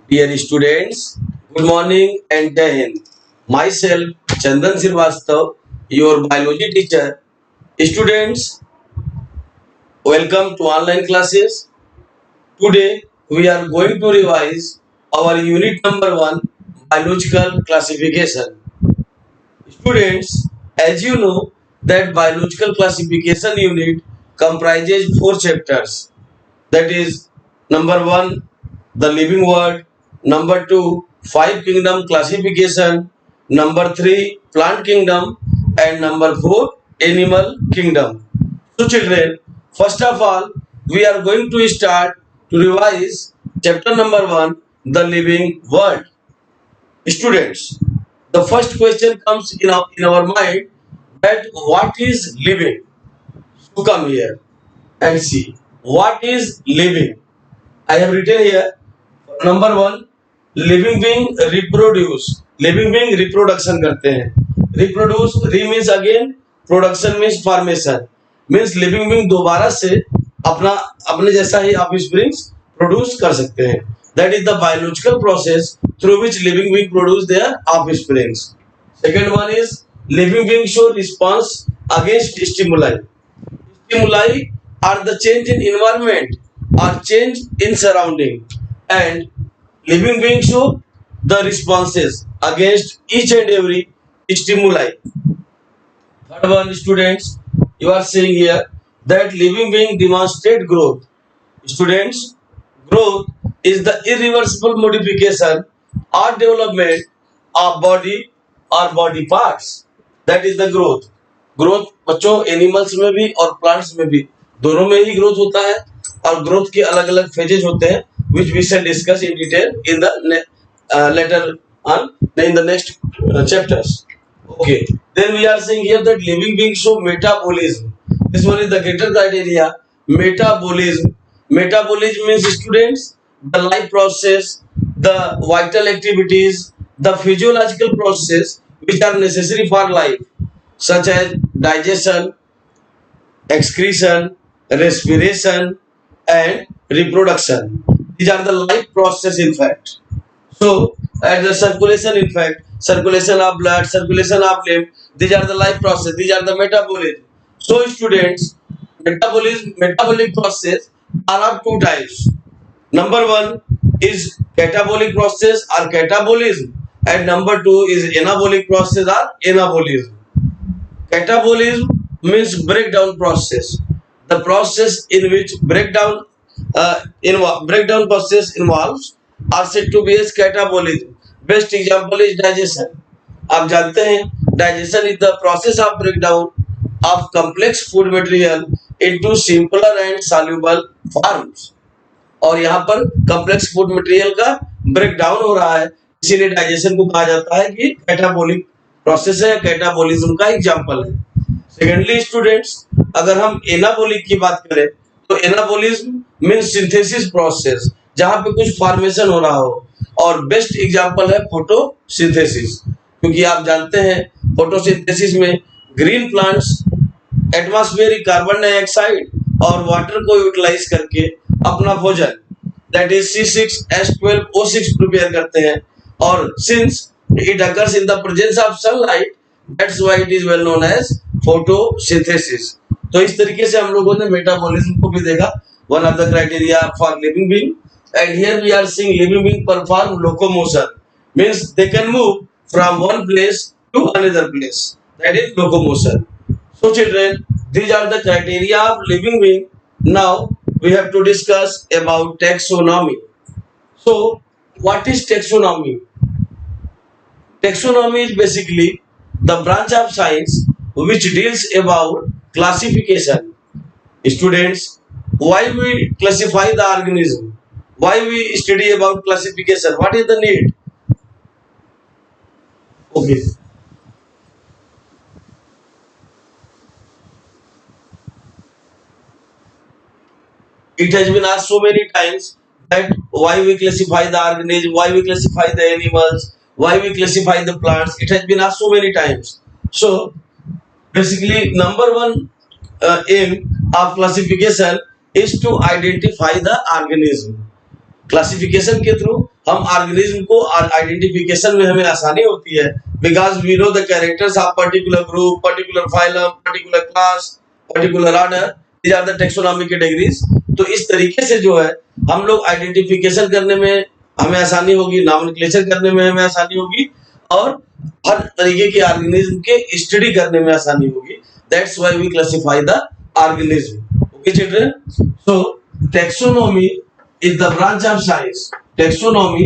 Dear students, good morning and Jai Hind. Myself, Chandan Srivastava, your biology teacher. Students, welcome to online classes. Today, we are going to revise our unit number 1, biological classification. Students, as you know, that biological classification unit comprises 4 chapters. That is, number 1, the living world; number 2, five kingdom classification; number 3, plant kingdom; and number 4, animal kingdom. So children, first of all, we are going to start to revise chapter number 1, the living world. Students, the first question comes in our mind, that what is living? So come here and see what is living. I have written here, number 1, living being reproduce. Living being reproduction करते हैं. Reproduce, re means again, production means formation, means living being दोबारा से अपना अपने जैसा ही offsprings produce कर सकते हैं. That is the biological process through which living being produce their offsprings. Second one is living being show response against stimuli. Stimuli are the change in environment or change in surrounding, and living beings show the responses against each and every stimuli. Third one, students, you are seeing here that living being demonstrate growth. Students, growth is the irreversible modification or development of body or body parts. That is the growth. Growth बच्चों animals में भी और plants में भी दोनों में ही growth होता है, और ग्रोथ के अलग अलग फेजेज होते हैं, which we shall discuss in detail in the later on in the next chapters. Okay, then we are saying here that living beings show metabolism. This one is the greater criteria. Metabolism. Metabolism means, students, the life process, the vital activities, the physiological process which are necessary for life, such as digestion, excretion, respiration, and reproduction. These are the life process, in fact. So, as the circulation, in fact, circulation of blood, circulation of lymph, these are the life process. These are the metabolism. So, students, metabolic process are of two types. Number 1 is catabolic process or catabolism, and number 2 is anabolic process or anabolism. Catabolism means breakdown process. The process in which breakdown process involves are said to be as catabolism. Best example is digestion. आप जानते हैं digestion is the process of breakdown of complex food material into simpler and soluble forms. और यहाँ पर complex food material का breakdown हो रहा है, इसीलिए डाइजेशन को कहा जाता है कि कैटाबोलिक प्रोसेस है, कैटाबोलिज्म का एग्जांपल है. सेकेंडली स्टूडेंट्स, अगर हम एनाबोलिक की बात करें तो एनाबोलिज्म मींस सिंथेसिस प्रोसेस, जहां पे कुछ फॉर्मेशन हो रहा हो, और बेस्ट एग्जांपल है फोटोसिंथेसिस, क्योंकि आप जानते हैं फोटोसिंथेसिस में green plants atmospheric carbon dioxide और वाटर को यूटिलाइज करके अपना भोजन दैट इज C6H12O6 प्रिपेयर करते हैं, और since it occurs in the presence of sunlight, that's why it is well known as photosynthesis. तो इस तरीके से हम लोगों ने मेटाबॉलिज्म को भी देखा, one of the criteria for living being. And here we are seeing living being perform locomotion, means they can move from one place to another place, that is locomotion. So children, these are the criteria of living being. Now we have to discuss about taxonomy. So what is taxonomy? Taxonomy is basically the branch of science which deals about classification. Students, why we classify the organism? Why we study about classification? What is the need? Okay. It has been asked so many times that why we classify the organism, why we classify the animals, why we classify the plants. It has been asked so many times. So basically, number one aim of classification is to identify the organism. Classification के through हम organism को identification में हमें आसानी होती है, because we know the characters of particular group, particular phylum, particular class, particular order, these are the taxonomy categories. तो इस तरीके से जो है हम लोग आइडेंटिफिकेशन करने में हमें आसानी होगी, नॉमेनक्लेचर करने में हमें आसानी होगी, और हर तरीके के ऑर्गेनिज्म के स्टडी करने में आसानी होगी। That's why we classify the organism. Okay children, so taxonomy is the branch of science. Taxonomy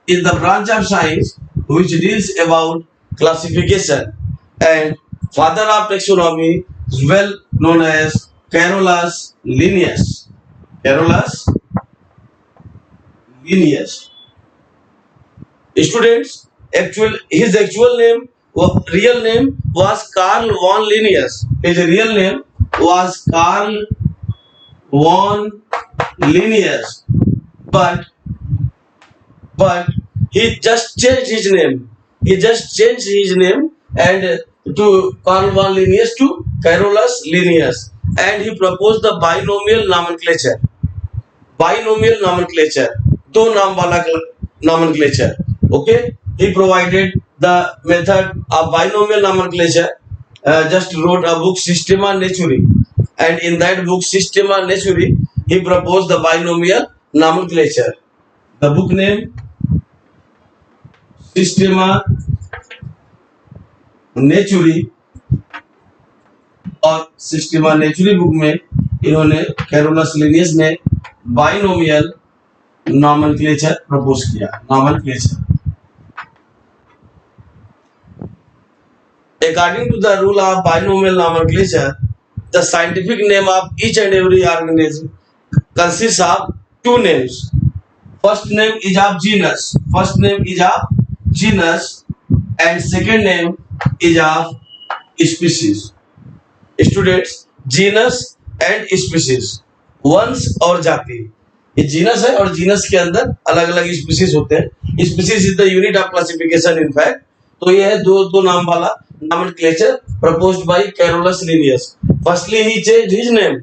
is the branch of science which deals about classification, and father of taxonomy is well known as Carolus Linnaeus. Carolus Linnaeus. Students, his actual name, real name was Carl von Linnaeus. His real name was Carl von Linnaeus, but he just changed his name. He just changed his name and to Carl von Linnaeus to Carolus Linnaeus, and he proposed the binomial nomenclature. Binomial nomenclature, दो नाम वाला nomenclature. Okay, he provided the method of binomial nomenclature. Just wrote a book, Systema Naturae, and in that book, Systema Naturae, he proposed the binomial nomenclature. The book name Systema Naturae, और Systema Naturae book में इन्होंने Carolus Linnaeus ने binomial nomenclature propose किया। Nomenclature, according to the rule of binomial nomenclature, the scientific name of each and every organism consists of two names. First name is of genus. First name is of genus, and second name is of species. Students, genus and species, वंश और जाति, ये genus है और genus के अंदर अलग अलग स्पीसीज होते हैं। Species is the unit of classification in fact. तो ये है दो नाम वाला nomenclature proposed by Carolus Linnaeus. Firstly, he changed his name.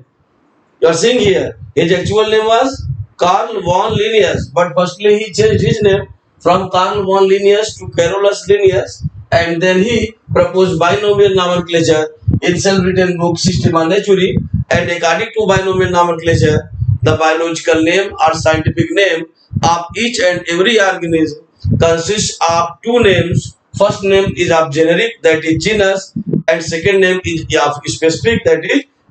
You are seeing here, his actual name was Carl von Linnaeus, but firstly he changed his name from Carl von Linnaeus to Carolus Linnaeus, and then he proposed binomial nomenclature in self-written book Systema Naturae. And according to binomial nomenclature, the biological name or scientific name of each and every organism consists of two names. First name is of generic, that is genus, and second name is of specific, that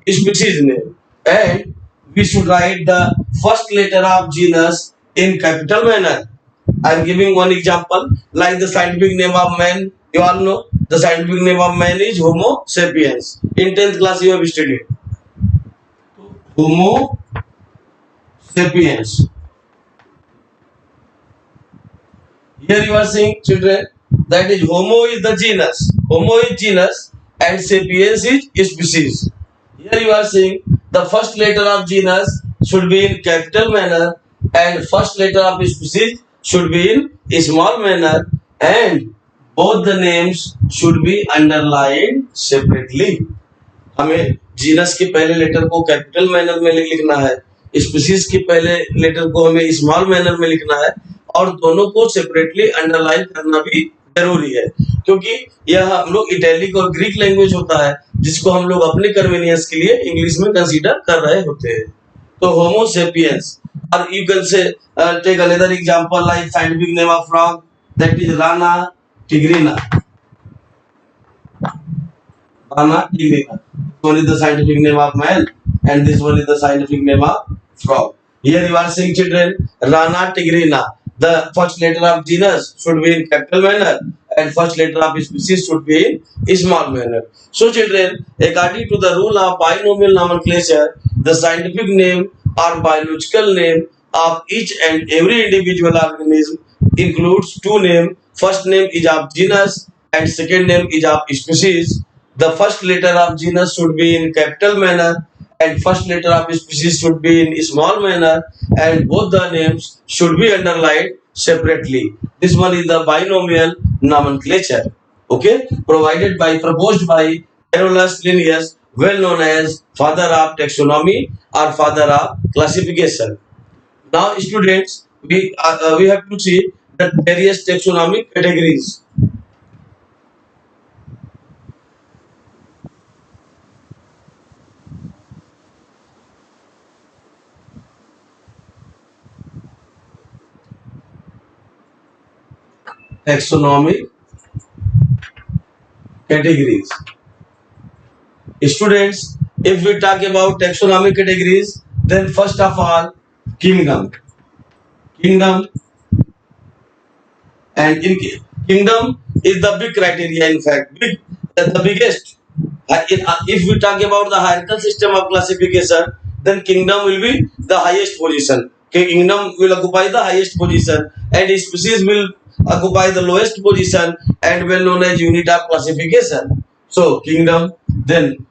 is species name. And we should write the first letter of genus in capital manner. I am giving one example, like the scientific name of man. You all know the scientific name of man is Homo sapiens. In 10th class you have studied Homo sapiens. Here you are seeing, children, that is Homo is the genus. Homo is genus and sapiens is species. Here you are seeing the first letter of genus should be in capital manner and first letter of species should be in small manner, and both the names should be underlined separately. हमें genus के पहले letter को capital manner में लिखना है, species के पहले letter को हमें स्मॉल मैनर में लिखना है, और दोनों को सेपरेटली अंडरलाइन करना भी जरूरी है, क्योंकि यह हम लोग इटैलिक और ग्रीक लैंग्वेज होता है जिसको हम लोग अपने कन्वीनियंस के लिए इंग्लिश में कंसीडर कर रहे होते हैं। तो होमो सेपियंस, और you can say take another example like scientific name of frog, that is Rana tigrina. Rana tigrina. This one is the scientific name of man, and this one is the scientific name of frog. Here you are seeing, children, Rana tigrina. The first letter of genus should be in capital manner, and first letter of species should be in small manner. So, children, according to the rule of binomial nomenclature, the scientific name or biological name of each and every individual organism includes two names. First name is of genus, and second name is of species. The first letter of genus should be in capital manner, and first letter of species should be in small manner, and both the names should be underlined separately. This one is the binomial nomenclature, okay, proposed by Carolus Linnaeus, well known as father of taxonomy or father of classification. Now, students, we have to see the various taxonomic categories. Taxonomic categories. Students, if we talk about taxonomic categories, then first of all, kingdom. Kingdom and in kingdom is the big criteria. In fact, the biggest. If we talk about the hierarchical system of classification, then kingdom will be the highest position. Kingdom will occupy the highest position, and species will occupy the lowest position, and well known as unit of classification. So kingdom, then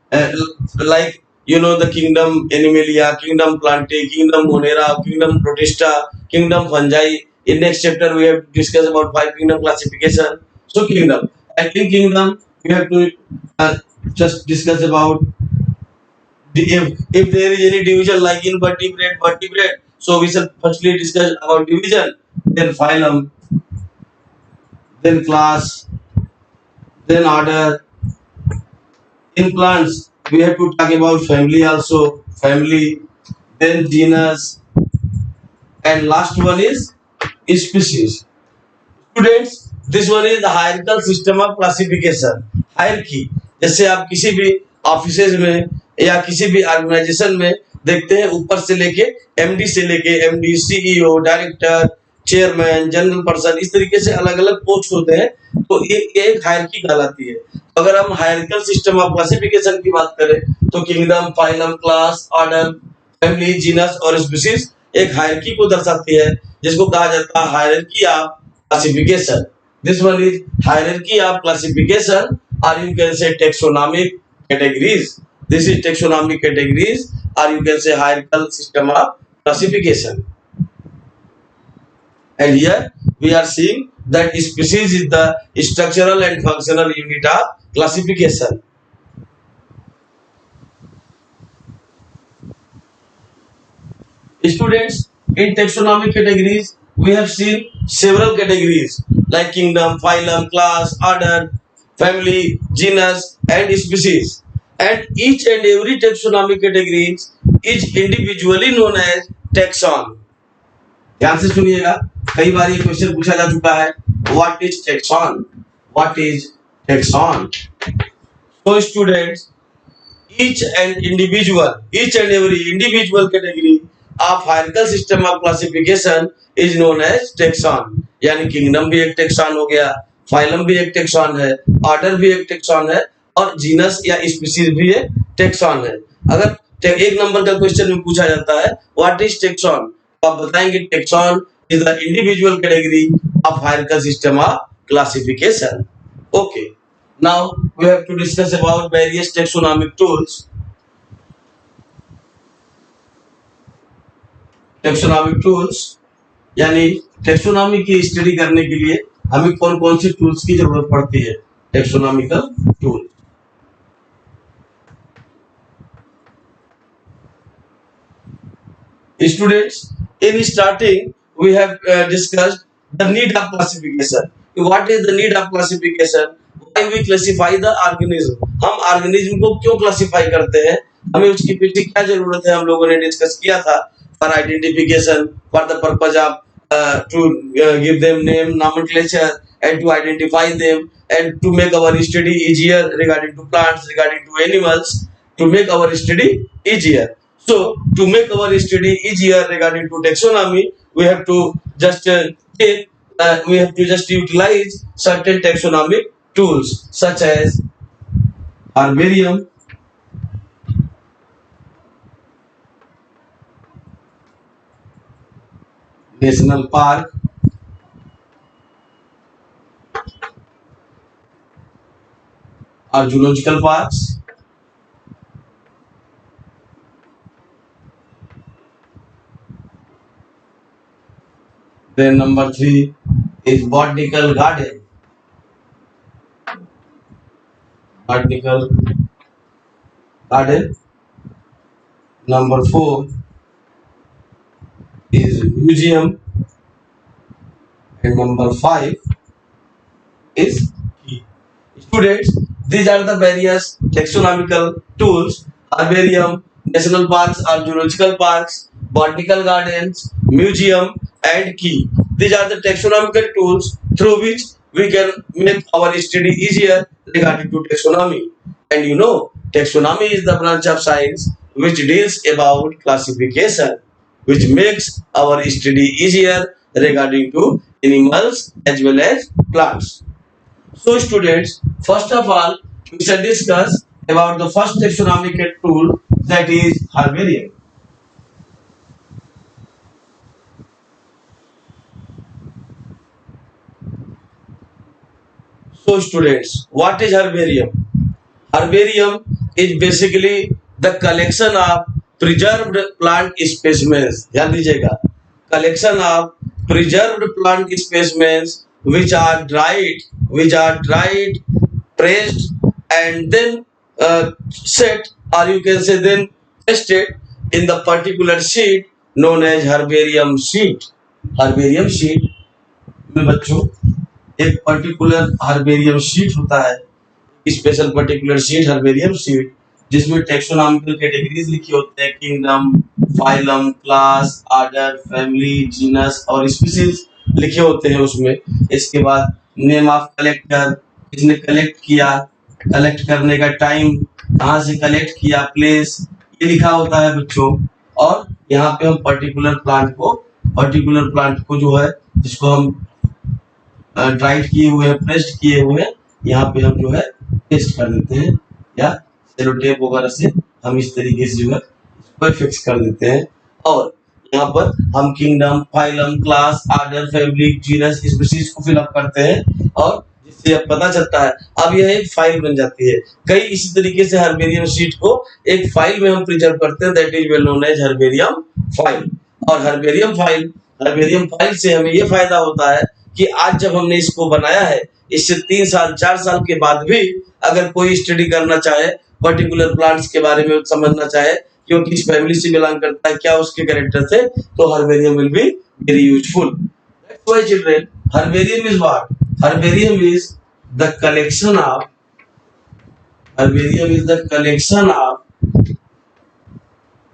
like the kingdom Animalia, kingdom Plantae, kingdom Monera, kingdom Protista, kingdom Fungi. In next chapter we have discussed about five kingdom classification. So kingdom, and in kingdom we have to just discuss about if there is any division like in vertebrate. So we shall firstly discuss about division, then phylum, then class, then order. In plants, we have to talk about family also, family, then genus, and last one is species. Students, this one is the hierarchical system of classification. Hierarchy, जैसे आप किसी भी offices में या किसी भी organisation में देखते हैं, ऊपर से लेके एमडी से लेके MD, CEO, director, chairman, general person, इस तरीके से अलग अलग पोस्ट होते हैं, तो ये एक हायरार्की कहलाती है। अगर हम हायरार्किकल सिस्टम ऑफ क्लासिफिकेशन की बात करें तो kingdom, phylum, class, order, family, genus और स्पीशीज एक हायरार्की को दर्शाती है, जिसको कहा जाता है hierarchy of classification. This one is hierarchy of classification, or you can say taxonomic categories. This is taxonomic categories, or you can say hierarchical system of classification. And here we are seeing that species is the structural and functional unit of classification. Students, in taxonomic categories, we have seen several categories like kingdom, phylum, class, order, family, genus, and species. And each and every taxonomic category is individually known as taxon. ध्यान से सुनिएगा, कई बार ये question पूछा जा चुका है, what is taxon, what is taxon. So students, each and every individual category of hierarchical system of classification is known as taxon. यानी किंगडम भी एक टैक्सॉन हो गया, फाइलम भी एक टैक्सॉन है, ऑर्डर भी एक टैक्सॉन है, और जीनस या स्पीशीज भी एक टैक्सॉन है। अगर एक नंबर का क्वेश्चन में पूछा जाता है व्हाट इज टैक्सॉन, तो आप बताएंगे taxon is the individual category of hierarchical system of classification. Okay, now we have to discuss about various taxonomic tools. Taxonomic tools यानी टैक्सोनॉमी की स्टडी करने के लिए हमें कौन कौन सी टूल्स की जरूरत पड़ती है। Taxonomical tool, students, in starting we have discussed the need of classification. What is the need of classification? Why we classify the organism? हम ऑर्गेनिज्म को क्यों क्लासिफाई करते हैं, हमें उसकी पीछे क्या जरूरत है, हम लोगों ने डिस्कस किया था। For identification, for the purpose of to give them name, nomenclature, and to identify them, and to make our study easier regarding to plants, regarding to animals, to make our study easier. So to make our study easier regarding to taxonomy, we have to just utilize certain taxonomic tools such as herbarium, national park, or zoological parks. Then number 3 is botanical garden. Botanical garden. Number 4 is museum, and number 5 is key. Students, these are the various taxonomical tools: herbarium, national parks or zoological parks, botanical gardens, museum, and key. These are the taxonomical tools through which we can make our study easier regarding to taxonomy. And you know, taxonomy is the branch of science which deals about classification, which makes our study easier regarding to animals as well as plants. So students, first of all, we shall discuss about the first taxonomic tool, that is herbarium. So students, what is herbarium? Herbarium is basically the collection of preserved plant specimens. ध्यान दीजिएगा, collection of preserved plant specimens which are dried, pressed, and then set, or you can say then tested in the particular sheet known as herbarium sheet. herbarium sheet में बच्चों एक particular herbarium sheet होता है, special particular sheet herbarium sheet, जिसमें taxonomical categories लिखी होते हैं: kingdom, phylum, class, order, family, genus और स्पीसीज लिखे होते हैं उसमें। इसके बाद नेम ऑफ कलेक्टर, किसने कलेक्ट किया, कलेक्ट करने का टाइम, कहाँ से कलेक्ट किया, प्लेस, ये लिखा होता है बच्चों। और यहाँ पे हम पर्टिकुलर प्लांट को जो है, जिसको हम ड्राइड किए हुए हैं, प्रेस्ड किए हुए हैं, यहाँ पे हम जो है टेस्ट कर देते हैं, या सेलो टेप वगैरह से हम इस तरीके से जो है इसको फिक्स कर देते हैं। और यहाँ पर हम kingdom, phylum, class, order, family, genus, species को फिलअप करते हैं, और जिससे अब पता चलता है, अब यह एक फाइल बन जाती है। कई इसी तरीके से हर्बेरियम शीट को एक फाइल में हम प्रिजर्व करते हैं, that is well known as herbarium file. और हर्बेरियम फाइल से हमें ये फायदा होता है कि आज जब हमने इसको बनाया है, इससे 3 साल 4 साल के बाद भी अगर कोई स्टडी करना चाहे, पर्टिकुलर प्लांट्स के बारे में समझना चाहे, क्योंकि इस फैमिली से बिलोंग करता है, क्या उसके कैरेक्टर थे, तो herbarium will be very useful. That's why children, herbarium is what? Herbarium is the collection of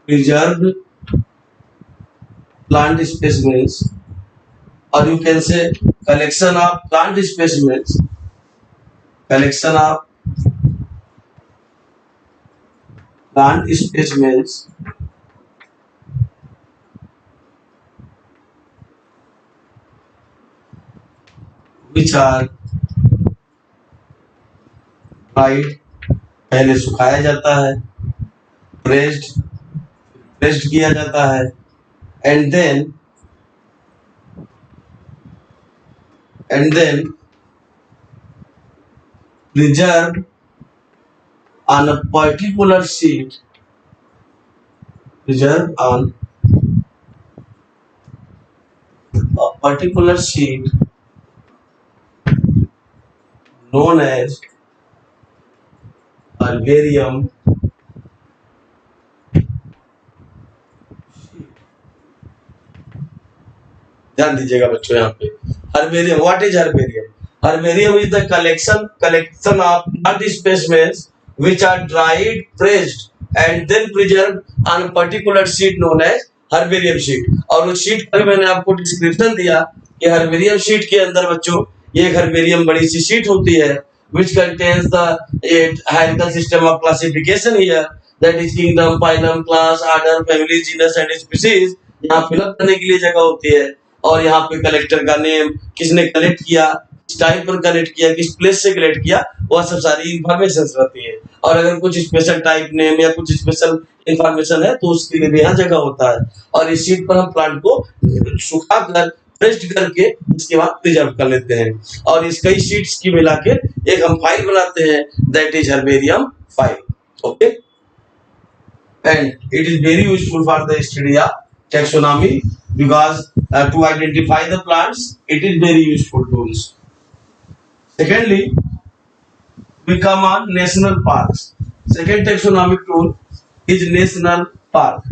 preserved plant specimens, or you can say collection of plant specimens which are dried, पहले सुखाया जाता है, pressed किया जाता है, and then preserved on a particular sheet, known as herbarium sheet. ध्यान दीजिएगा बच्चों, यहाँ पे herbarium, what is herbarium? Herbarium is the collection of plant specimens which are dried, pressed and then preserved on a particular sheet known as herbarium sheet. और उस sheet का भी मैंने आपको डिस्क्रिप्शन दिया कि हर्बेरियम शीट के अंदर बच्चों ये एक हर्बेरियम बड़ी सी शीट होती है, which contains the hierarchical system of classification here, that is kingdom, phylum, class, order, family, genus and species। यहाँ फिलअप करने के लिए जगह होती है, और यहाँ पे कलेक्टर का नेम, किसने कलेक्ट किया, किस टाइम पर कलेक्ट किया, किस प्लेस से कलेक्ट किया, वह सब सारी इंफॉर्मेशन रहती है। और अगर कुछ स्पेशल टाइप नेम या कुछ स्पेशल इंफॉर्मेशन है तो उसके लिए भी यहाँ जगह होता है। और इस शीट पर हम प्लांट को सुखाकर, प्रेस्ड करके इसके बाद प्रिजर्व कर लेते हैं, और इस कई शीट्स की मिला के एक हम फाइल बनाते हैं, that is herbarium file. Okay, and it is very useful for the study of taxonomy because to identify the plants it is very useful tools. Secondly, we come on national parks. Second taxonomic tool is national park.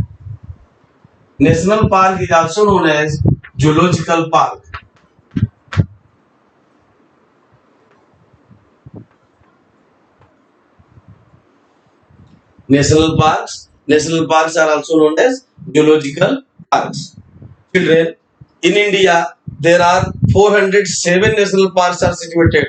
National park is also known as zoological park. National parks are also known as zoological parks. Children, in India, there are 407 national parks are situated.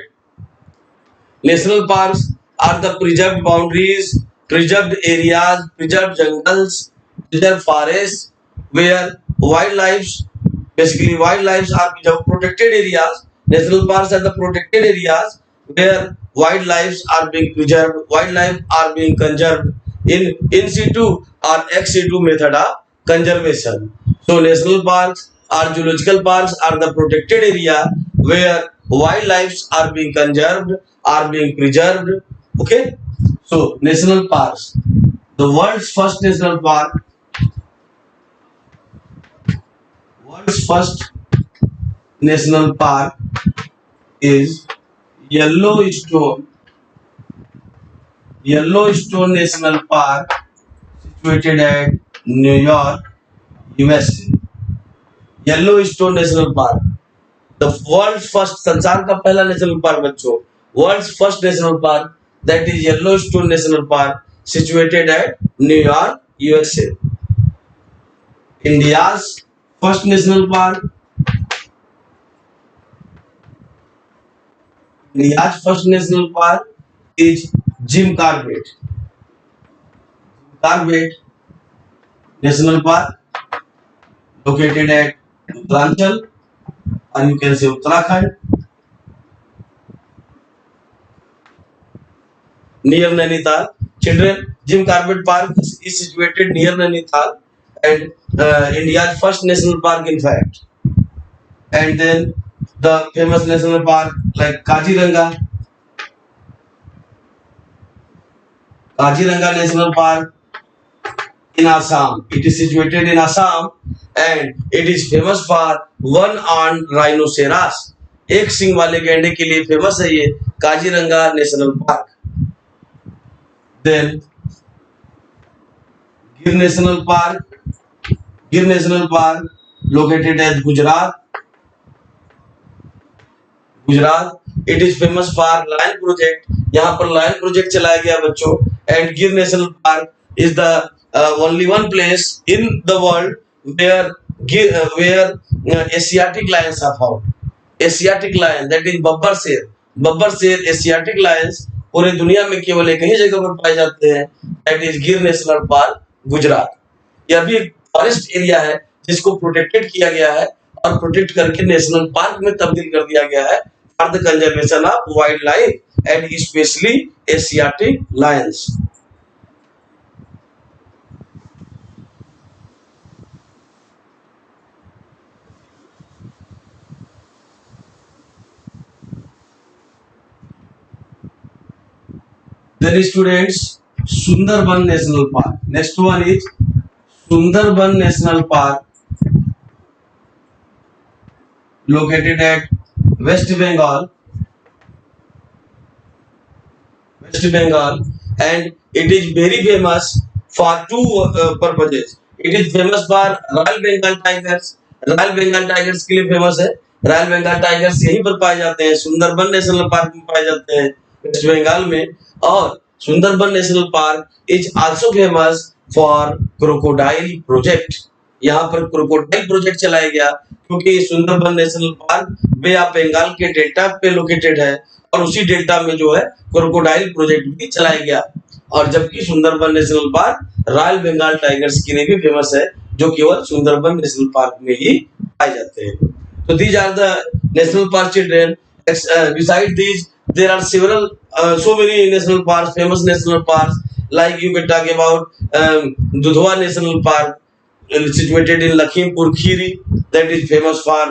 National parks are the preserved boundaries, preserved areas, preserved jungles, preserved forests where wildlife are protected areas. National parks are the protected areas where wildlife are being preserved, wildlife are being conserved in situ or ex situ method of conservation. So national parks or zoological parks are the protected area where wildlife are being conserved, are being preserved. Okay, so national parks. The world's first national park is Yellowstone. Yellowstone National Park, situated at New York, USA. Yellowstone National Park, the world's first संसार का पहला national park बच्चों, world's first national park, that is Yellowstone National Park, situated at New York, USA. India's first national park. India's first national park is Jim Corbett. Corbett National Park, located at Uttaranchal, and you can say Uttarakhand, near Nainital. Children, Jim Corbett Park is situated near Nainital and India's first national park, in fact. And then the famous national park like Kaziranga National Park in Assam. It is situated in Assam and it is famous for one-armed rhinoceros. एक सिंग वाले गैंडे के लिए famous है ये Kaziranga national park. Then Gir National Park, located at Gujarat. It is famous for Lion Project. यहाँ पर Lion Project चलाया गया बच्चों. And Gir National Park is the only one place in the world where Asiatic lions are found. Asiatic lion, that is Babbar शेर Asiatic lions पूरे दुनिया में केवल एक ही जगह पर पाए जाते हैं. That is गिर नेशनल पार्क, गुजरात. यह भी एक फॉरेस्ट एरिया है जिसको प्रोटेक्टेड किया गया है और प्रोटेक्ट करके नेशनल पार्क में तब्दील कर दिया गया है for the conservation of wild life and specially Asiatic Lions. Then students, Sundarban National Park. Next one is Sundarban National Park, located at West Bengal, and it is very famous for two purposes. It is famous for Royal Bengal tigers. Royal Bengal tigers के लिए famous है. Royal Bengal tigers यहीं पर पाए जाते हैं, Sundarban National park में पाए जाते हैं वेस्ट बंगाल में. और Sundarban National Park is also famous for crocodile project. यहाँ पर क्रोकोडाइल प्रोजेक्ट चलाया गया क्योंकि Sundarban National Park bay of Bengal के डेल्टा पे लोकेटेड है और उसी डेल्टा में जो है क्रोकोडाइल प्रोजेक्ट भी चलाया गया. और जबकि Sundarban National Park royal Bengal tigers के लिए भी फेमस है जो केवल सुंदरबन नेशनल पार्क में ही पाए जाते हैं. तो these are the national park children. Besides these, there are several so many national parks, famous national parks, like you can talk about Dudhwa National Park, situated in Lakhimpur Kheri, that is famous for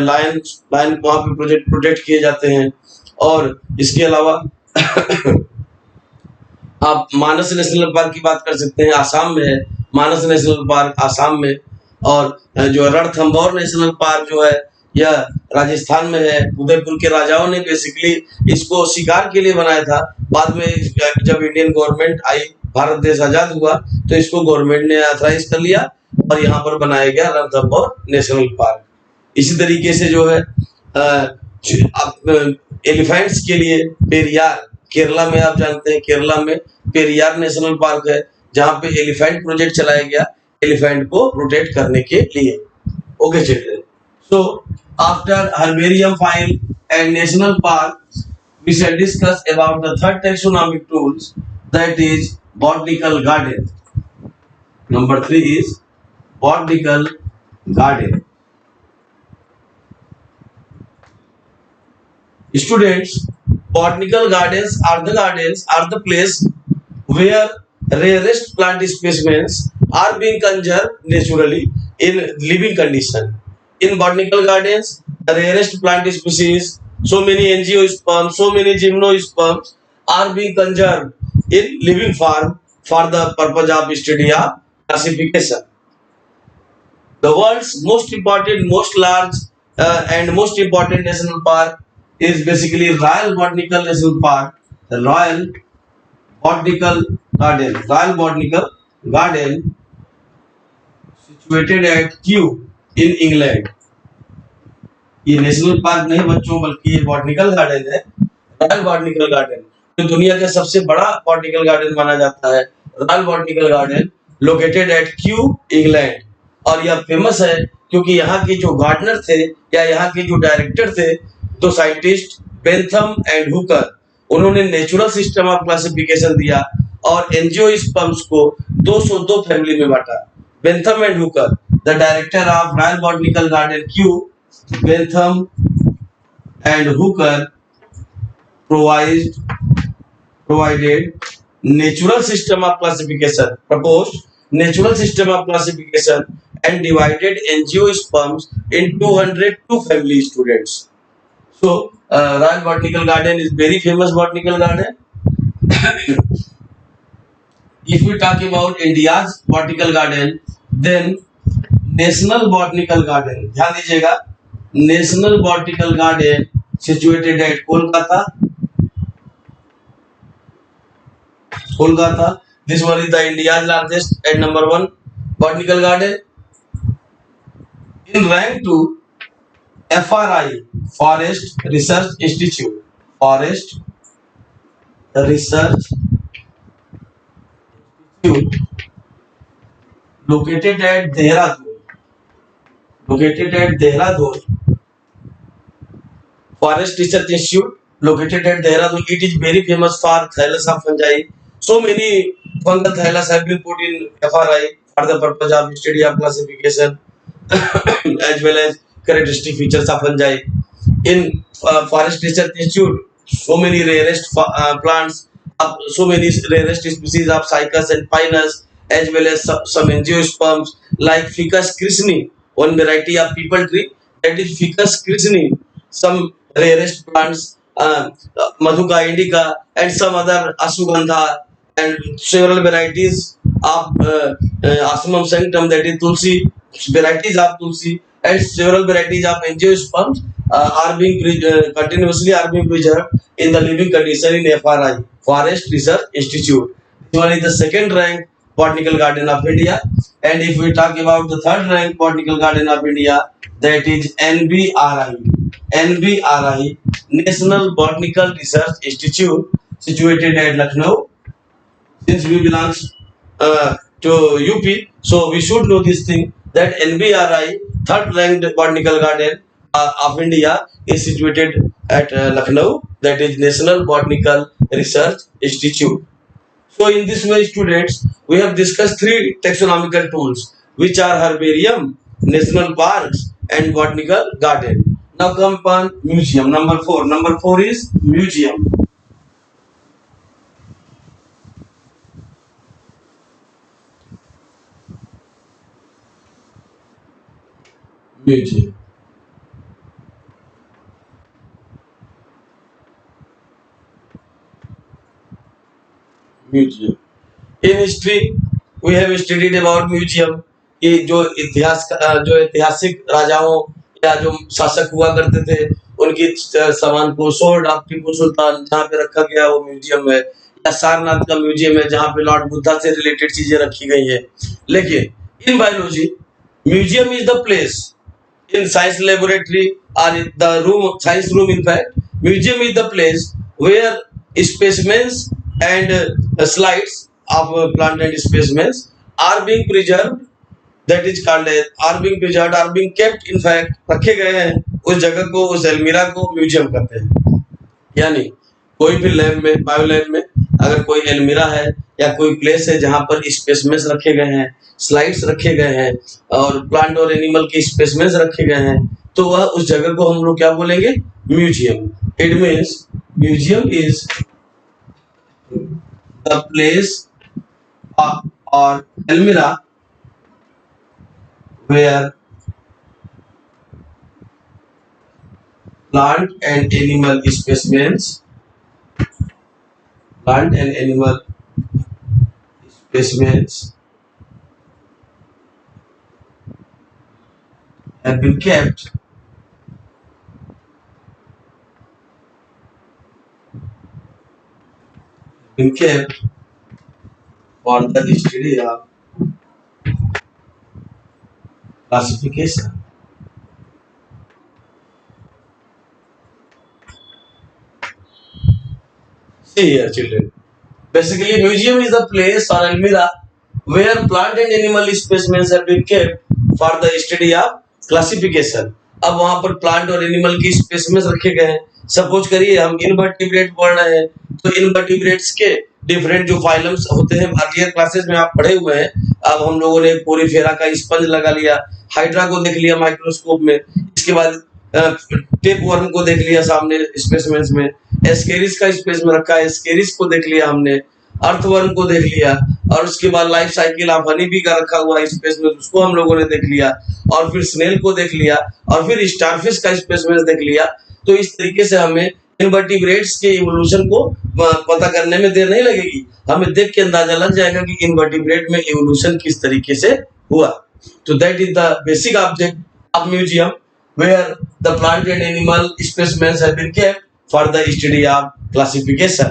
lions. Lion वहाँ पे protect किए जाते हैं. और इसके अलावा आप मानस national park की बात कर सकते हैं, आसाम में है मानस नेशनल पार्क आसाम में. और जो रणथंभौर नेशनल पार्क जो है यह राजस्थान में है. उदयपुर के राजाओं ने बेसिकली इसको शिकार के लिए बनाया था. बाद में जब इंडियन गवर्नमेंट आई, भारत देश आजाद हुआ, तो इसको गवर्नमेंट ने ऑथराइज कर लिया और यहाँ पर बनाया गया रणथंभौर नेशनल पार्क. इसी तरीके से जो है एलिफेंट्स के लिए पेरियार, केरला में आप जानते हैं केरला में पेरियार नेशनल पार्क है. जहाँ पे एलिफेंट प्रोजेक्ट चलाया गया एलिफेंट को रोटेट करने के लिए। Okay children, so after herbarium file and national park we shall discuss about the third taxonomic tools, that is botanical garden. Number 3 is botanical garden. Students, botanical gardens are the place where rarest plant specimens are being conserved naturally in living condition. In botanical gardens, the rarest plant species, so many angiosperms, so many gymnosperms are being conserved in living form for the purpose of study of classification. The world's most important, most large and most important national park is basically Royal Botanical National Park, the Royal Botanical Garden. Royal Botanical Garden situated at Kew in England. ये national park नहीं बच्चों, बल्कि ये botanical garden है, royal botanical garden, जो दुनिया का सबसे बड़ा बॉटनिकल गार्डन माना जाता है। Royal botanical garden located at Q England, और यह फेमस है क्योंकि यहाँ के जो गार्डनर थे या यहाँ के जो डायरेक्टर थे, तो साइंटिस्ट बेंथम एंड हुकर, उन्होंने नेचुरल सिस्टम ऑफ क्लासिफिकेशन दिया और एंजियोस्पर्म्स को 202 फैमिली में बांटा। Bentham and Hooker, the director of royal botanical garden Q, Bentham and Hooker provided natural system of classification, proposed natural system of classification and divided angiosperms in 202 family students. So, Royal Botanical Garden is very famous botanical garden. If we talk about India's botanical garden, then National Botanical Garden, ध्यान दीजिएगा, national botanical garden situated at Kolkata. Kolkata. This one is the India's largest and number 1 botanical garden. In rank 2, FRI, Forest Research Institute. Forest Research Institute located at Dehradun. Forest Research Institute located at Dehradun. It is very famous for Thylacia fungi. So many fungal thylas have been put in FRI for the purpose of study of classification as well as characteristic features of fungi. In Forest Research Institute, so many rarest plants, so many rarest species of Cycas and Pinus, as well as some angiosperms like Ficus crisini, one variety of people tree, that is Ficus crisini. Some rarest plants, Madhuka indica, and some other Ashwagandha, and several varieties of Osmum sanctum, that is Tulsi, varieties of Tulsi, and several varieties of angiosperms are being continuously are being preserved in the living condition in FRI, Forest Research Institute. This one is the second rank botanical garden of India. And if we talk about the third rank botanical garden of India, that is NBRI. NBRI, National Botanical Research Institute, situated at Lucknow. Since we belongs to UP, so we should know this thing, that NBRI, third ranked botanical garden of India, is situated at Lucknow, that is National Botanical Research Institute. So in this way, students, we have discussed 3 taxonomical tools, which are herbarium, national parks, and botanical garden. Now come upon museum. Number 4. Number 4 is museum. Museum. Museum. In history, we have studied about museum. कि जो ऐतिहासिक राजाओं या जो शासक हुआ करते थे, उनकी सामान को सोर्ड ऑफ टीपू सुल्तान जहाँ पे रखा गया वो म्यूजियम है, या सारनाथ का म्यूजियम है जहाँ पे लॉर्ड बुद्धा से रिलेटेड चीजें रखी गई है. लेकिन in biology, museum is the place, in science laboratory or in the room, science room, in fact, museum is the place where specimens and slides of plant and specimens are being preserved, that is called as are being preserved, are being kept, in fact रखे गए हैं, उस जगह को, उस एल्मीरा को museum कहते हैं। यानी कोई भी लैब में, बायो लैब में अगर कोई एल्मीरा है या कोई प्लेस है जहां पर स्पेसिमेंस रखे गए हैं, स्लाइड्स रखे गए हैं और प्लांट और एनिमल के स्पेसिमेंस रखे गए हैं, तो वह उस जगह को हम लोग क्या बोलेंगे? Museum. It means museum is the place और एल्मीरा where plant and animal specimens have been kept for the study of classification. See here, children. Basically, museum is a place or almirah where plant and animal specimens have been kept for the study of classification. अब वहां पर plant और animal की specimens रखे गए हैं। Suppose करिए हम इनवर्टिब्रेट पढ़ रहे हैं, तो इनवर्टिब्रेट्स के डिफरेंट जो फाइलम्स होते हैं, अर्लियर क्लासेस में आप पढ़े हुए हैं। अब हम लोगों ने पोरीफेरा का स्पंज लगा लिया, हाइड्रा को देख लिया माइक्रोस्कोप में, इसके बाद टेप वर्म को देख लिया सामने स्पेसिमेंस में, एस्केरिस का स्पेस में रखा है, एस्केरिस को देख लिया हमने, अर्थवर्म को देख लिया, और उसके बाद life cycle of honey bee का रखा हुआ स्पेस में, उसको हम लोगों ने देख लिया, और फिर स्नेल को देख लिया, और फिर स्टारफिश का स्पेस में देख लिया। तो इस तरीके से हमें इनवर्टिब्रेट्स के इवोल्यूशन को पता करने में देर नहीं लगेगी, हमें देख के अंदाजा लग जाएगा कि इनवर्टिब्रेट में इवोल्यूशन किस तरीके से हुआ। तो that is the basic object of museum where the plant and animal specimens have been kept for the study of classification.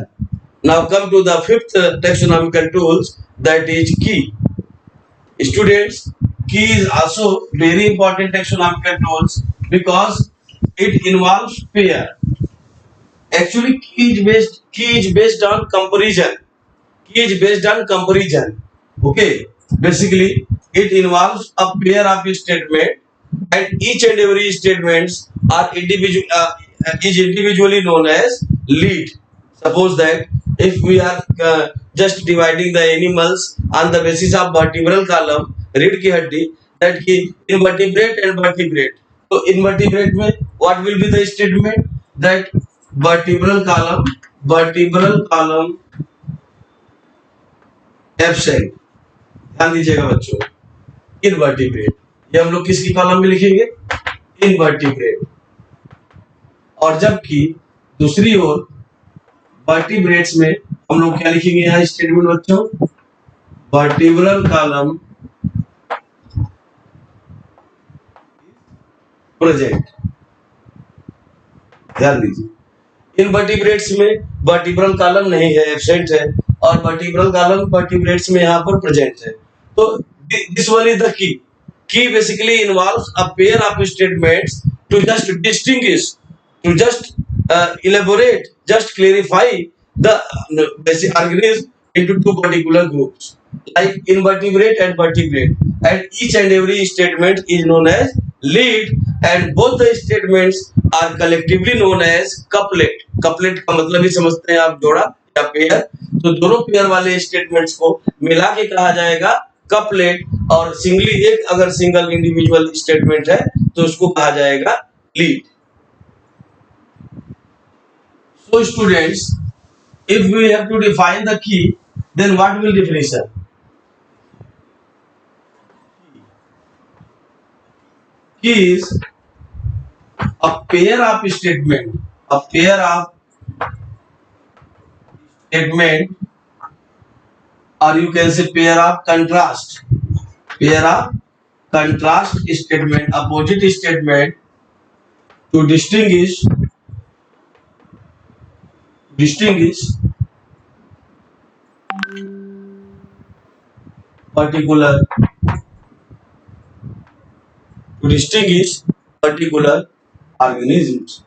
Now come to the fifth taxonomical tools, that is key. Students, key is also very important taxonomical tools because it involves pair. Actually, key is based on comparison. Key is based on comparison. Okay, basically it involves a pair of statement, and each and every statements are is individually known as lead. Suppose that if we are just dividing the animals on the basis of vertebral column, रीढ़ की हड्डी, that की invertebrate and vertebrate. So invertebrate में what will be the statement? That vertebral column absent. ध्यान दीजिएगा बच्चों, invertebrate ये हम लोग किसकी कॉलम में लिखेंगे? इनवर्टिब्रेट। और जबकि दूसरी ओर वर्टिब्रेट्स में हम लोग क्या लिखेंगे? यहाँ स्टेटमेंट बच्चों, वर्टिब्रल कॉलम प्रेजेंट। ध्यान दीजिए, इनवर्टिब्रेट्स में वर्टिब्रल कॉलम नहीं है, एब्सेंट है, और वर्टिब्रल कॉलम वर्टिब्रेट्स में यहाँ पर प्रेजेंट है। तो this one is the key. Key basically involves a pair of statements to just distinguish, to just elaborate, just clarify the basic organism into two particular groups, like invertebrate and vertebrate. And each and every statement is known as lead, and both the statements are collectively known as couplet. Couplet का मतलब ही समझते हैं आप, जोड़ा या pair. तो दोनों pair वाले स्टेटमेंट्स को मिला के कहा जाएगा कपलेट, और सिंगली एक अगर सिंगल इंडिविजुअल स्टेटमेंट है तो उसको कहा जाएगा lead. So students, if we have to define the key, then what will definition? Key is a pair of statement, a pair of statement, or you can say pair of contrast statement, opposite statement, to distinguish particular organisms.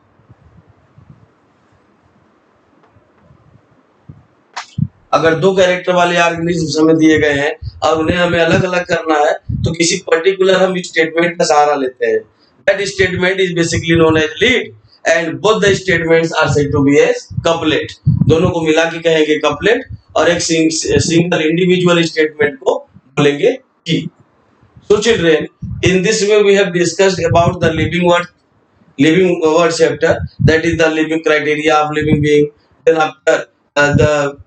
अगर 2 character वाले organism हमें दिए गए हैं और उन्हें हमें अलग अलग करना है तो किसी पर्टिकुलर हम स्टेटमेंट का सहारा लेते हैं। That statement is basically known as lead and both the statements are said to be as couplet. दोनों को मिला के कहेंगे कपलेट और एक सिंगल इंडिविजुअल स्टेटमेंट को बोलेंगे की। So children, in this way we have discussed about the living word chapter, that is the living criteria of living being. Then after the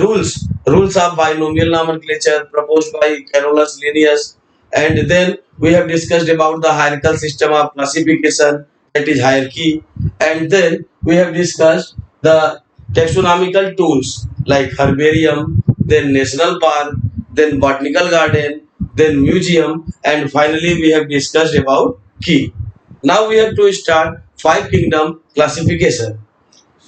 rules of binomial nomenclature proposed by Carolus Linnaeus, and then we have discussed about the hierarchical system of classification, that is hierarchy, and then we have discussed the taxonomical tools like herbarium, then national park, then botanical garden, then museum, and finally we have discussed about key. Now we have to start 5 kingdom classification.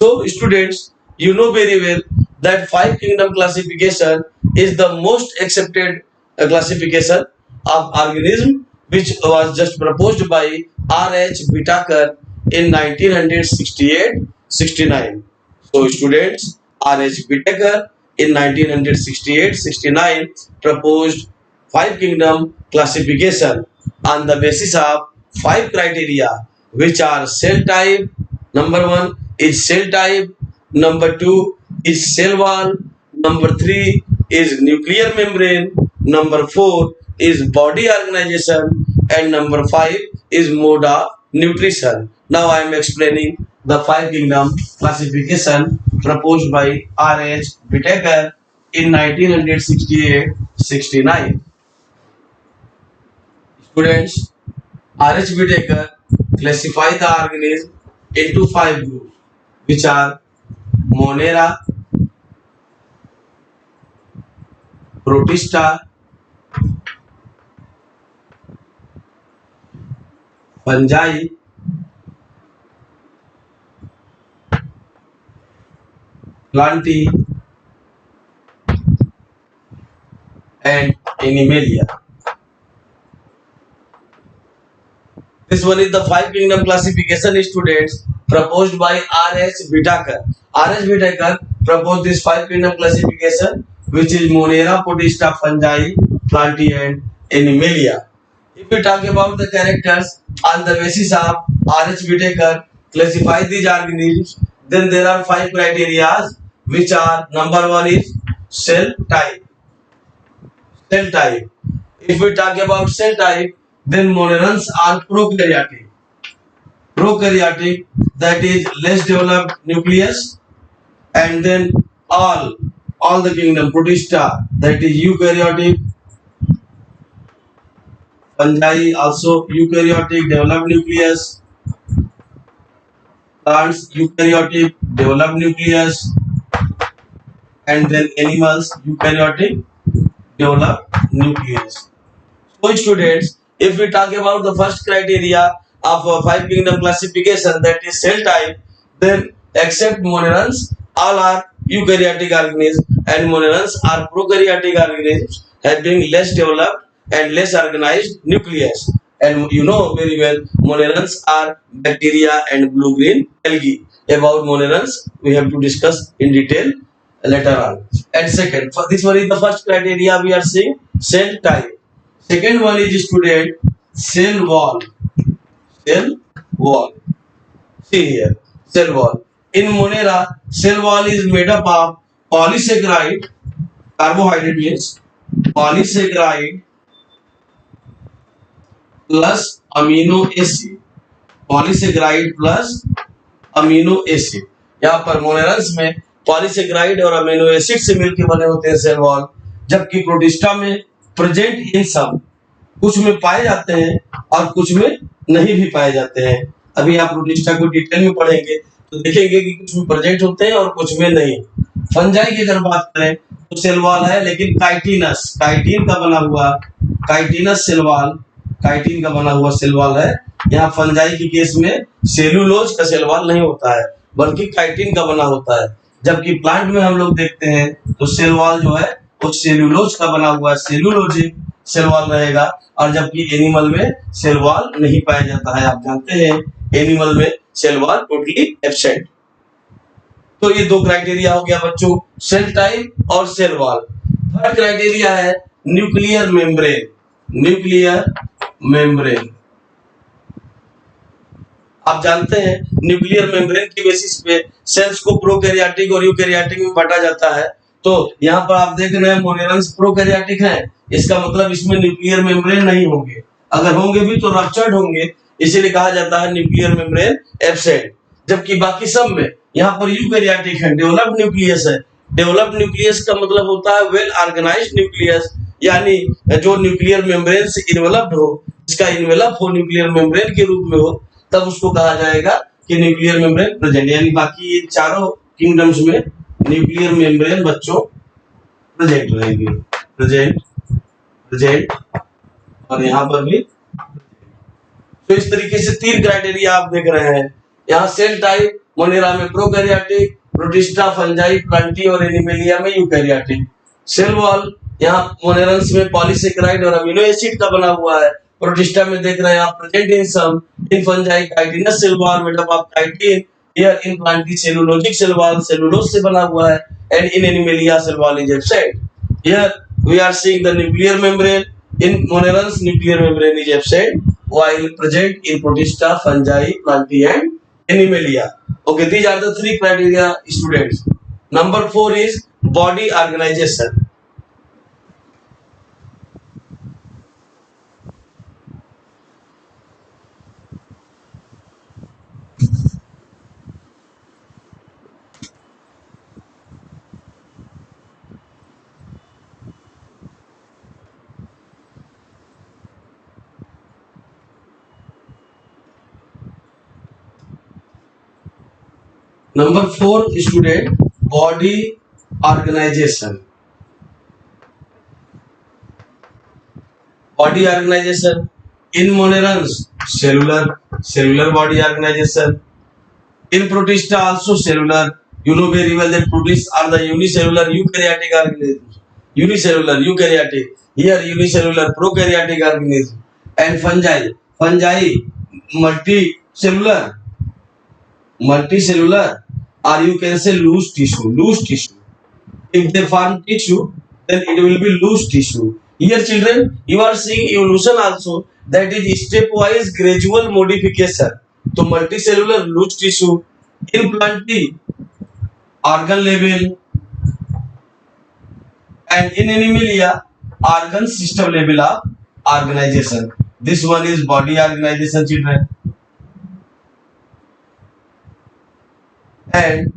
So students, you know very well that 5 kingdom classification is the most accepted classification of organism, which was just proposed by R.H. Whitaker in 1968-69. So students, R.H. Whitaker in 1968-69 proposed 5 kingdom classification on the basis of 5 criteria, which are cell type. Number 1 is cell type, number 2 is cell wall, number 3 is nuclear membrane, number 4 is body organization, and number 5 is mode of nutrition. Now I am explaining the 5 kingdom classification proposed by R.H. Whitaker in 1968-69. Students, R.H. Whitaker classified the organism into 5 groups, which are Monera, Protista, Fungi, Plantae, and Animalia. This one is the 5 kingdom classification, students, proposed by R.H. Whitaker. R.H. Whitaker proposed this 5 kingdom classification, which is Monera, Protista, Fungi, Plantae, and Animalia. If we talk about the characters on the basis of R.H. Whitaker classify these organisms, then there are 5 criteria, which are number 1 is cell type. Cell type. If we talk about cell type, then monerans are prokaryotic. Prokaryotic, that is less developed nucleus, and then all the kingdom Protista, that is eukaryotic. Fungi also eukaryotic, developed nucleus. Plants eukaryotic, developed nucleus, and then animals eukaryotic, developed nucleus. So students, if we talk about the first criteria of 5 kingdom classification, that is cell type, then except monerans, all are eukaryotic organisms, and monerans are prokaryotic organisms having less developed and less organized nucleus. And you know very well, monerans are bacteria and blue-green algae. About monerans, we have to discuss in detail later on. And second, for this one is the first criteria we are seeing, cell type. Second one is student cell wall. Cell wall. See here, cell wall. In Monera, cell wall is made up of polysaccharide. Carbohydrate means polysaccharide plus amino acid. Polysaccharide plus amino acid. यहाँ पर मोनेरल्स में polysaccharide और amino acid से मिलकर बने होते हैं cell wall, जबकि प्रोटिस्टा में प्रेजेंट इन सब, कुछ में पाए जाते हैं और कुछ में नहीं भी पाए जाते हैं। अभी आप प्रोटिस्टा को डिटेल में पढ़ेंगे तो देखेंगे कि कुछ में प्रेजेंट होते हैं और कुछ में नहीं। फंजाई की अगर बात करें तो सेल वॉल है, लेकिन काइटिन का बना हुआ काइटिनस सेल वॉल, काइटिन का बना हुआ सेल वॉल है। यहाँ फंजाई की केस में सेलुलोज का सेल वॉल नहीं होता है, बल्कि काइटिन का बना होता है। जबकि प्लांट में हम लोग देखते हैं तो सेल वॉल जो है वो सेलुलोज का बना हुआ है, सेलुलोजिक सेल वॉल रहेगा, और जबकि एनिमल में सेल वॉल नहीं पाया जाता है। आप जानते हैं एनिमल में सेल वॉल टोटली एब्सेंट। तो ये दो क्राइटेरिया हो गया बच्चों, सेल टाइप और सेल वॉल। थर्ड क्राइटेरिया है न्यूक्लियर मेम्ब्रेन। न्यूक्लियर मेम्ब्रेन, आप जानते हैं न्यूक्लियर मेम्ब्रेन की बेसिस पे सेल्स को प्रोकैरियोटिक और यूकैरियोटिक में बांटा जाता है। तो यहाँ पर आप देख रहे हैं मोनेरन्स प्रोकैरियोटिक है, इसका मतलब इसमें न्यूक्लियर मेम्ब्रेन नहीं होंगे, अगर होंगे भी तो रप्चर्ड होंगे, इसीलिए कहा जाता है न्यूक्लियर मेम्ब्रेन एब्सेंट। जबकि बाकी सब में यहाँ पर यूकैरियोटिक है, डेवलप्ड न्यूक्लियस है। डेवलप्ड न्यूक्लियस का मतलब होता है वेल ऑर्गेनाइज्ड न्यूक्लियस, यानी जो न्यूक्लियर मेम्ब्रेन से इन्वेलप्ड हो, इसका इन्वेलप हो न्यूक्लियर मेम्ब्रेन के रूप में हो, तब उसको कहा जाएगा कि न्यूक्लियर मेम्ब्रेन प्रेजेंट। यानी बाकी ये चारों किंगडम्स में न्यूक्लियर मेम्ब्रेन बच्चों प्रेजेंट रहेंगे, प्रेजेंट प्रेजेंट, और यहाँ पर भी। तो इस तरीके से तीन क्राइटेरिया आप देख रहे हैं। यहाँ सेल टाइप मोनेरा में प्रोकैरियोटिक, प्रोटिस्टा, फंजाई, प्लांटी और एनिमेलिया में यूकैरियोटिक। सेल वॉल यहाँ मोनेरन्स में पॉलीसेकेराइड और अमीनो एसिड का बना हुआ है। प्रोटिस्टा में देख रहे हैं आप present in some, in fungi chitinous cell wall made up of chitin, here in plantae cellulosic cell wall cellulose से बना हुआ है, and in animalia cell wall is absent. Here we are seeing the nuclear membrane, in monerans nuclear membrane is absent while present in protista, fungi, plantae and animalia. Okay, these are the three criteria students. Number 4 is body organization. Number 4 student, body organization. Body organization in monerans cellular body organization. In protista also cellular. You know very well that protists are the unicellular eukaryotic organisms. Unicellular eukaryotic. Here unicellular prokaryotic organism. And fungi multicellular, or you can say loose tissue. If they form tissue, then it will be loose tissue. Here children, you are seeing evolution also, that is stepwise gradual modification. So multicellular loose tissue, in plantae organ level, and in animalia organ system level of organization. This one is body organization children. And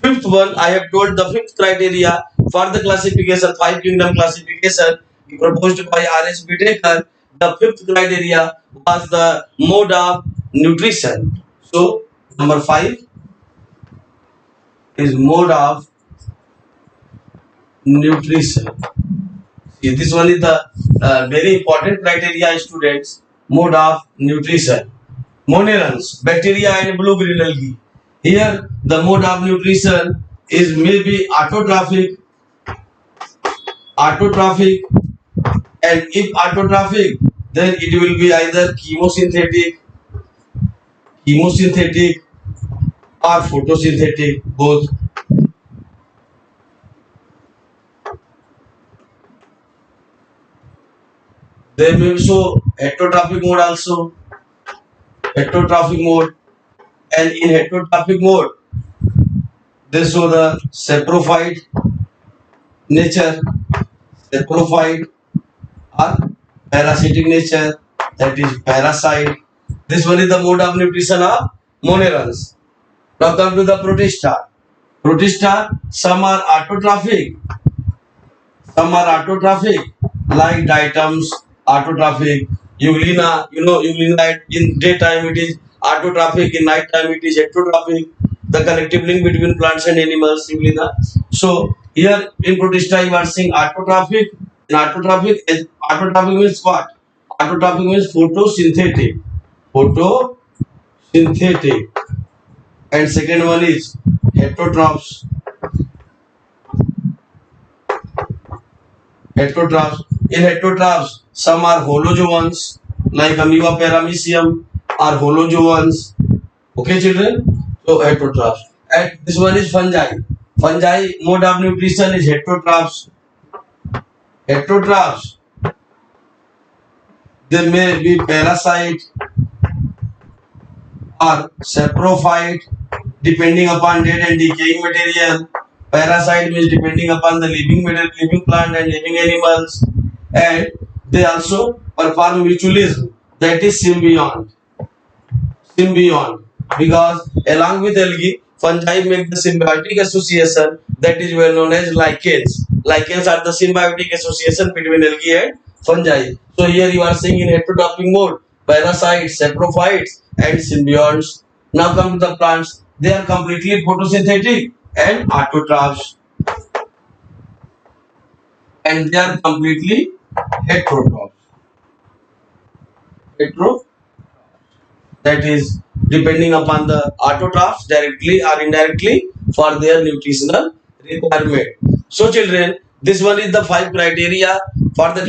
fifth one, I have told the fifth criteria for the classification, 5 kingdom classification proposed by R.S. Whitaker. The fifth criteria was the mode of nutrition. So number 5 is mode of nutrition. See, this one is the very important criteria, students. Mode of nutrition. Monerans, bacteria and blue-green algae. Here the mode of nutrition is maybe autotrophic, and if autotrophic, then it will be either chemosynthetic or photosynthetic, both. There may be so heterotrophic mode also, and in heterotrophic mode they show the saprophyte nature, or parasitic nature, that is parasite. This one is the mode of nutrition of monerans. Now come to the protista. Some are autotrophic, like diatoms autotrophic. Euglena, Euglena in daytime it is autotrophic, in night time it is heterotrophic. The connective link between plants and animals, Euglena. So here in protista you are seeing autotrophic. In autotrophic means what? Autotrophic means photosynthetic. And second one is heterotrophs. In heterotrophs, some are holozoans, like Amoeba paramecium are holozoans. Okay, children? So heterotrophs. And this one is fungi. Fungi mode of nutrition is heterotrophs. Heterotrophs. They may be parasite or saprophyte depending upon dead and decaying material. Parasite means depending upon the living material, living plant and living animals. And they also perform mutualism, that is symbiont. Symbiont. Because along with algae, fungi make the symbiotic association that is well known as lichens. Lichens are the symbiotic association between algae and fungi. So here you are seeing in heterotrophic mode, parasites, saprophytes and symbionts. Now come to the plants. They are completely photosynthetic and autotrophs, and they are completely heterotrophs. Hetero, that is depending upon the autotrophs directly or indirectly for their nutritional requirement. So children, this one is the 5 criteria for the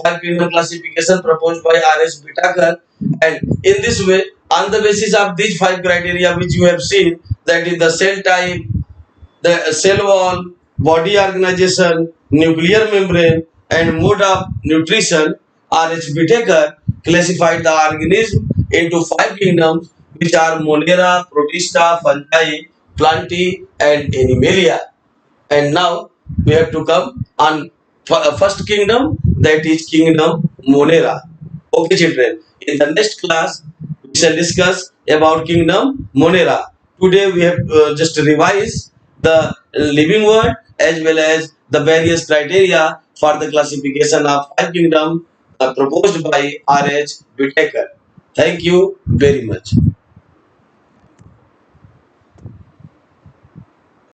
five kingdom classification proposed by R.S. Bitakar, and in this way, on the basis of these 5 criteria which you have seen, that is the cell type, the cell wall, body organization, nuclear membrane, and mode of nutrition, R.H. Whittaker classified the organism into 5 kingdoms, which are Monera, Protista, Fungi, Plantae, and Animalia. And now we have to come on first kingdom, that is kingdom Monera. Okay, children. In the next class, we shall discuss about kingdom Monera. Today we have just revised the living word as well as the various criteria for the classification of 5 kingdom proposed by R.H. Whittaker. Thank you very much.